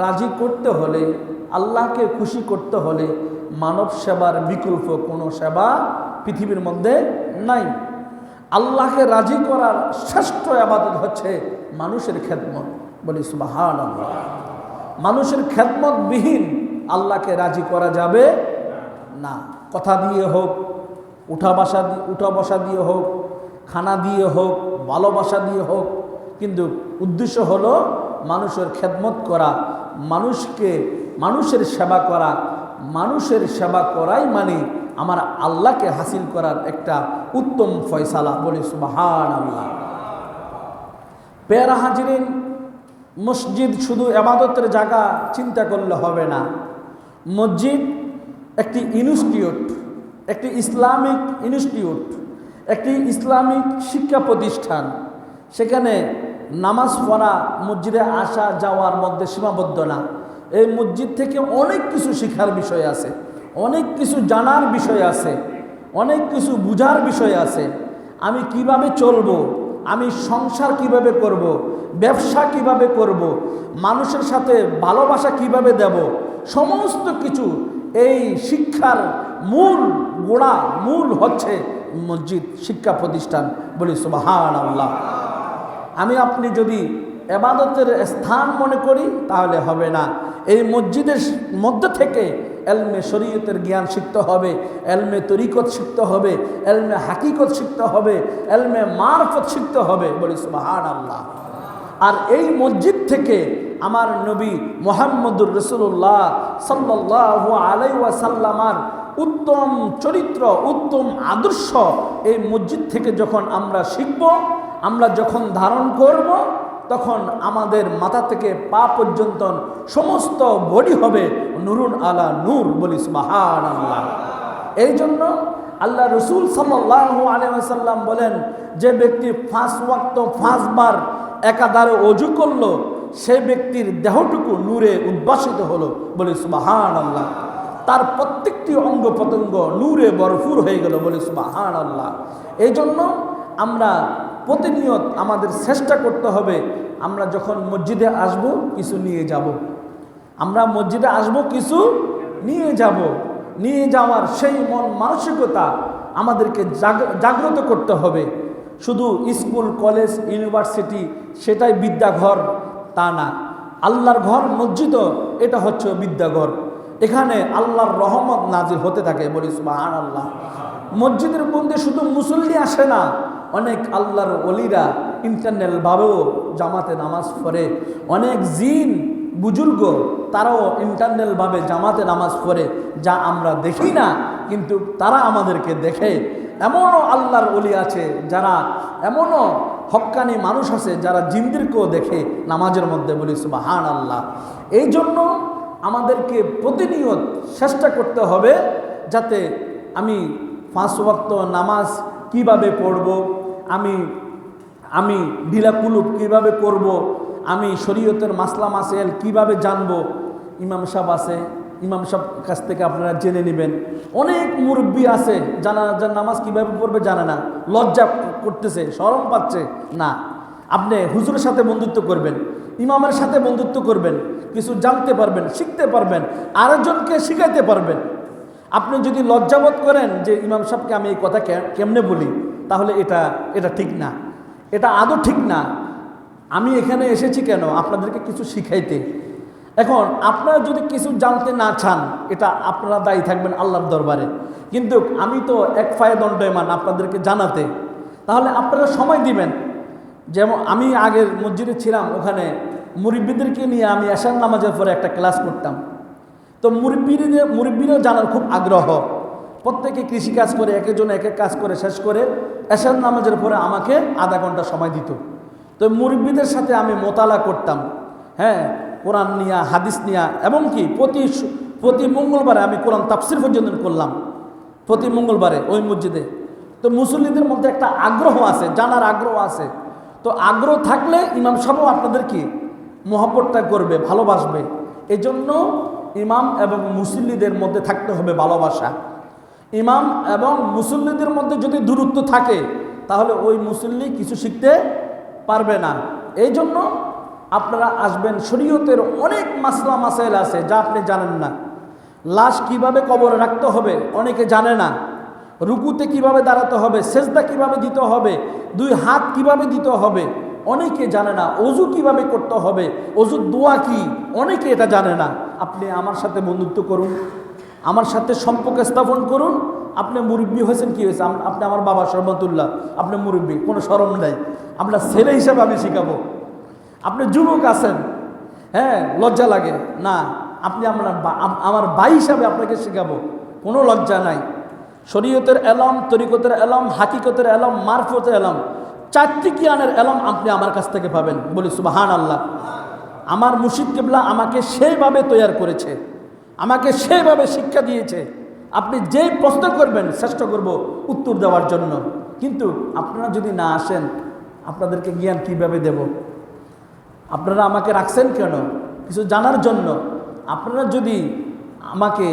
রাজি করতে হলে, আল্লাহকে খুশি করতে হলে মানব সেবার বিকল্প কোনো সেবা পৃথিবীর মধ্যে নাই। আল্লাহকে রাজি করার শ্রেষ্ঠ ইবাদত হচ্ছে মানুষের খেদমত। বলি সুবহানাল্লাহ। মানুষের খেদমত বিহীন আল্লাহকে রাজি করা যাবে না। কথা দিয়ে হোক, উঠা বসা দিয়ে হোক, খানা দিয়ে হোক, ভালোবাসা দিয়ে হোক, কিন্তু উদ্দেশ্য হলো মানুষের খেদমত করা, মানুষের সেবা করা। মানুষের সেবা করাই মানে আমার আল্লাহকে হাসিল করার একটা উত্তম ফয়সালা। বলি সুবহানাল্লাহ। পেয়ারা হাজিরিন, মসজিদ শুধু ইবাদতের জায়গা চিন্তা করলে হবে না। মসজিদ একটি ইনস্টিটিউট, একটি ইসলামিক ইনস্টিটিউট, একটি ইসলামিক শিক্ষা প্রতিষ্ঠান। সেখানে নামাজ পড়া, মসজিদে আসা যাওয়ার মধ্যে সীমাবদ্ধ না। এই মসজিদ থেকে অনেক কিছু শেখার বিষয় আছে, অনেক কিছু জানার বিষয় আছে, অনেক কিছু বুঝার বিষয় আছে। আমি কিভাবে চলবো, আমি সংসার কিভাবে করব, ব্যবসা কিভাবে করব, মানুষের সাথে ভালোবাসা কিভাবে দেব, সমস্ত কিছু এই শিক্ষার মূল হচ্ছে মসজিদ, শিক্ষা প্রতিষ্ঠান। বলি সুবহানাল্লাহ। আমি আপনি যদি ইবাদতের স্থান মনে করি তাহলে হবে না। এই মসজিদের মধ্যে থেকে এলমে শরীয়তের জ্ঞান শিখতে হবে, এলমে তরিকত শিখতে হবে, এলমে হাকিকত শিখতে হবে, এলমে মারফত শিখতে হবে। বলি সুবহানাল্লাহ। আর এই মসজিদ থেকে আমার নবী মুহাম্মদুর রাসূলুল্লাহ সাল্লাল্লাহু আলাইহি ওয়াসাল্লামার উত্তম চরিত্র, উত্তম আদর্শ এই মসজিদ থেকে যখন আমরা শিখব, আমরা যখন ধারণ করব, তখন আমাদের মাথা থেকে পা পর্যন্ত সমস্ত বডি হবে নূরুন আলা নূর। বলি সুবহানাল্লাহ। এই জন্য আল্লাহ রসুল সাল্লাল্লাহু আলাইহি ওয়াসাল্লাম বলেন, যে ব্যক্তি 5 ওয়াক্ত 5 বার একাধারে ওযু করলো, সে ব্যক্তির দেহটুকু নূরে উদ্ভাসিত হলো। বলি সুবহানাল্লাহ। তার প্রত্যেকটি অঙ্গ প্রত্যঙ্গ নূরে ভরপুর হয়ে গেল। বলি সুবহানাল্লাহ। এই জন্য আমরা প্রতিনিয়ত আমাদের চেষ্টা করতে হবে, আমরা যখন মসজিদে আসব কিছু নিয়ে যাব। আমরা মসজিদে আসব কিছু নিয়ে যাব। নিয়ে যাওয়ার সেই মন মানসিকতা আমাদেরকে জাগ্রত করতে হবে। শুধু স্কুল, কলেজ, ইউনিভার্সিটি সেটাই বিদ্যাঘর তা না। আল্লাহর ঘর মসজিদও এটা হচ্ছে বিদ্যাঘর। এখানে আল্লাহর রহমত নাজিল হতে থাকে। বলি সুবহানাল্লাহ। মসজিদের মধ্যে শুধু মুসল্লি আসে না, অনেক আল্লাহর ওলিরা ইন্টারনালভাবেও জামাতে নামাজ পড়ে। অনেক জিন বুজুর্গ তারাও ইন্টারনালভাবে জামাতে নামাজ পড়ে, যা আমরা দেখি না, কিন্তু তারা আমাদেরকে দেখে। এমনও আল্লাহর ওলি আছে যারা, এমনও হক্কানি মানুষ আছে যারা জিনদেরকেও দেখে নামাজের মধ্যে। বলি সুবহানাল্লাহ। এই জন্য আমাদেরকে প্রতিনিয়ত চেষ্টা করতে হবে যাতে আমি 5 ওয়াক্ত নামাজ কিভাবে পড়ব, আমি ঢিলা কুলুপ কীভাবে করব, আমি শরীয়তের মাসলা মাসাইল কিভাবে জানব। ইমাম সাহেব আছে, ইমাম সাহেব কাছ থেকে আপনারা জেনে নেবেন। অনেক মুরব্বী আছে জানাজার নামাজ কিভাবে পড়বে জানে না, লজ্জা করতেছে, শরম পাচ্ছে না। আপনি হুজুরের সাথে বন্ধুত্ব করবেন, ইমামের সাথে বন্ধুত্ব করবেন, কিছু জানতে পারবেন, শিখতে পারবেন, আরেকজনকে শিখাইতে পারবেন। আপনি যদি লজ্জাবোধ করেন যে ইমাম সাহেবকে আমি এই কথা কেমনে বলি, তাহলে এটা ঠিক না, এটা আদৌ ঠিক না। আমি এখানে এসেছি কেন? আপনাদেরকে কিছু শিখাইতে। এখন আপনারা যদি কিছু জানতে না চান, এটা আপনারা দায়ী থাকবেন আল্লাহর দরবারে। কিন্তু আমি তো এক পায়ে দণ্ডায়মান আপনাদেরকে জানাতে, তাহলে আপনারা সময় দিবেন। যেমন আমি আগের মসজিদে ছিলাম, ওখানে মুরব্বীদেরকে নিয়ে আমি এশার নামাজের পরে একটা ক্লাস করতাম। তো মুরব্বীরাও জানার খুব আগ্রহ। প্রত্যেকে কৃষিকাজ করে, একজন এক এক কাজ করে শেষ করে এশার নামাজের পরে আমাকে আধা ঘন্টা সময় দিত। তো মুরব্বীদের সাথে আমি মোতালা করতাম, হ্যাঁ, কোরআন নিয়া, হাদিস নিয়া, এমনকি প্রতি মঙ্গলবারে আমি কোরআন তাফসির পর্যন্ত করলাম, প্রতি মঙ্গলবারে ওই মসজিদে। তো মুসল্লিদের মধ্যে একটা আগ্রহ আছে, জানার আগ্রহ আছে। তো আগ্রহ থাকলে ইমাম সাহেবও আপনাদের কি মহব্বতটা করবে, ভালোবাসবে। এই জন্য ইমাম এবং মুসল্লিদের মধ্যে থাকতে হবে ভালোবাসা। ইমাম এবং মুসল্লিদের মধ্যে যদি দূরত্ব থাকে, তাহলে ওই মুসল্লি কিছু শিখতে পারবে না। এই জন্য আপনারা আসবেন, শরীয়তের অনেক মাসলা মাসাইল আছে যা আপনি জানেন না। লাশ কিভাবে কবরে রাখতে হবে অনেকে জানে না, রুকুতে কিভাবে দাঁড়াতে হবে, সেজদা কিভাবে দিতে হবে, দুই হাত কিভাবে দিতে হবে অনেকে জানে না, অজু কিভাবে করতে হবে, অজুর দোয়া কি অনেকে এটা জানে না। আপনি আমার সাথে বন্ধুত্ব করুন, আমার সাথে সম্পর্ক স্থাপন করুন। আপনি মুরব্বী হয়েছেন, কি হয়েছে, আপনি আমার বাবা শরমতুল্লাহ, আপনি মুরব্বী, কোনো শরম নেই, আপনার ছেলে হিসাবে আমি শিখাবো। আপনি যুবক আছেন, হ্যাঁ লজ্জা লাগে না, আপনি আমার ভাই হিসাবে আপনাকে শেখাবো, কোনো লজ্জা নাই। শরীয়তের এলম, তরিকতের এলম, হাকিকতের এলম, মারফতের এলম, চারটি জ্ঞানের এলম আপনি আমার কাছ থেকে পাবেন। বলি সুবহানাল্লাহ। আমার মুর্শিদ কিবলা আমাকে সেইভাবে তৈয়ার করেছে, আমাকে সেইভাবে শিক্ষা দিয়েছে। আপনি যেই প্রশ্ন করবেন চেষ্টা করব উত্তর দেওয়ার জন্য, কিন্তু আপনারা যদি না আসেন আপনাদেরকে জ্ঞান কিভাবে দেব? আপনারা আমাকে রাখছেন কেন? কিছু জানার জন্য। আপনারা যদি আমাকে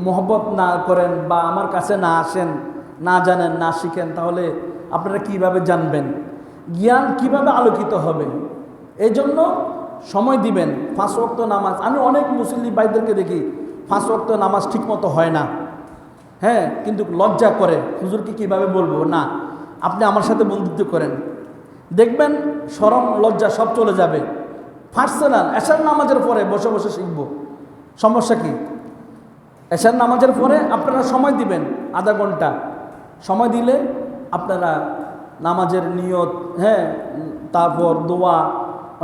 মহব্বত না করেন বা আমার কাছে না আসেন, না জানেন, না শিখেন, তাহলে আপনারা কিভাবে জানবেন? জ্ঞান কিভাবে আলোকিত হবে? এই জন্য সময় দিবেন। 5 ওয়াক্ত নামাজ, আমি অনেক মুসল্লি ভাইদেরকে দেখি 5 ওয়াক্ত নামাজ ঠিকমতো হয় না, হ্যাঁ, কিন্তু লজ্জা করে, হুজুরকে কিভাবে বলবো। না, আপনি আমার সাথে বন্ধুত্ব করেন, দেখবেন শরম লজ্জা সব চলে যাবে। পার্সোনাল এশার নামাজের পরে বসে বসে শিখব, সমস্যা কি? এশার নামাজের পরে আপনারা সময় দিবেন, আধা ঘন্টা সময় দিলে আপনারা নামাজের নিয়ত, হ্যাঁ, তারপর দোয়া,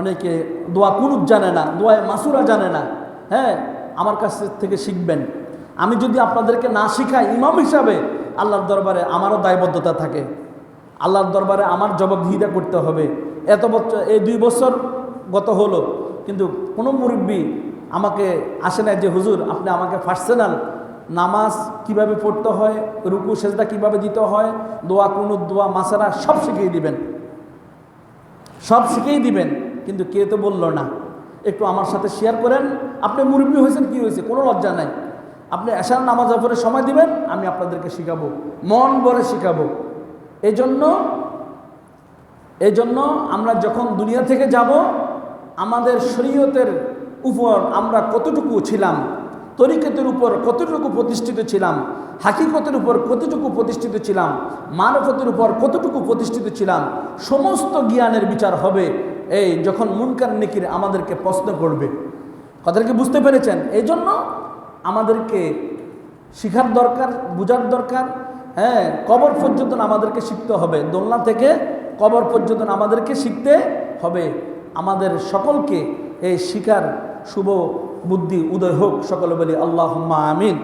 অনেকে দোয়া কুনুত জানে না, দোয়ায় মাসুরা জানে না, হ্যাঁ, আমার কাছ থেকে শিখবেন। আমি যদি আপনাদেরকে না শিখাই ইমাম হিসাবে, আল্লাহর দরবারে আমারও দায়বদ্ধতা থাকে, আল্লাহর দরবারে আমার জবাবদিহিতা করতে হবে। এত বছর, এই 2 বছর গত হলো, কিন্তু কোনো মুরব্বী আমাকে আসে না যে হুজুর আপনি আমাকে পার্সোনাল নামাজ কিভাবে পড়তে হয়, রুকু সেজদা কিভাবে দিতে হয়, দোয়া কুনুত, দোয়া মাসারা সব শিখিয়ে দিবেন, সব শিখিয়ে দিবেন, কিন্তু কে তো বলল না। একটু আমার সাথে শেয়ার করেন। আপনি মুরব্বী হয়েছেন, কি হয়েছে, কোনো লজ্জা নাই। আপনি এশার নামাজের পরে সময় দিবেন, আমি আপনাদেরকে শিখাবো, মন ভরে শিখাবো। এই জন্য আমরা যখন দুনিয়া থেকে যাব, আমাদের শরীয়তের উপর আমরা কতটুকু ছিলাম, তরিকতের উপর কতটুকু প্রতিষ্ঠিত ছিলাম, হাকিকতের উপর কতটুকু প্রতিষ্ঠিত ছিলাম, মারফতের উপর কতটুকু প্রতিষ্ঠিত ছিলাম, সমস্ত জ্ঞানের বিচার হবে এই যখন মুনকার নেকির আমাদেরকে প্রশ্ন করবে। কথাটা কি বুঝতে পেরেছেন? এই জন্য আমাদেরকে শিখার দরকার, বুঝার দরকার। হ্যাঁ, কবর পর্যন্ত আমাদেরকে শিখতে হবে, দোলনা থেকে কবর পর্যন্ত আমাদেরকে শিখতে হবে। আমাদের সকলকে এই শিখার শুভ বুদ্ধি উদয় হোক, সকলে বলি আল্লাহুম্মা আমিন।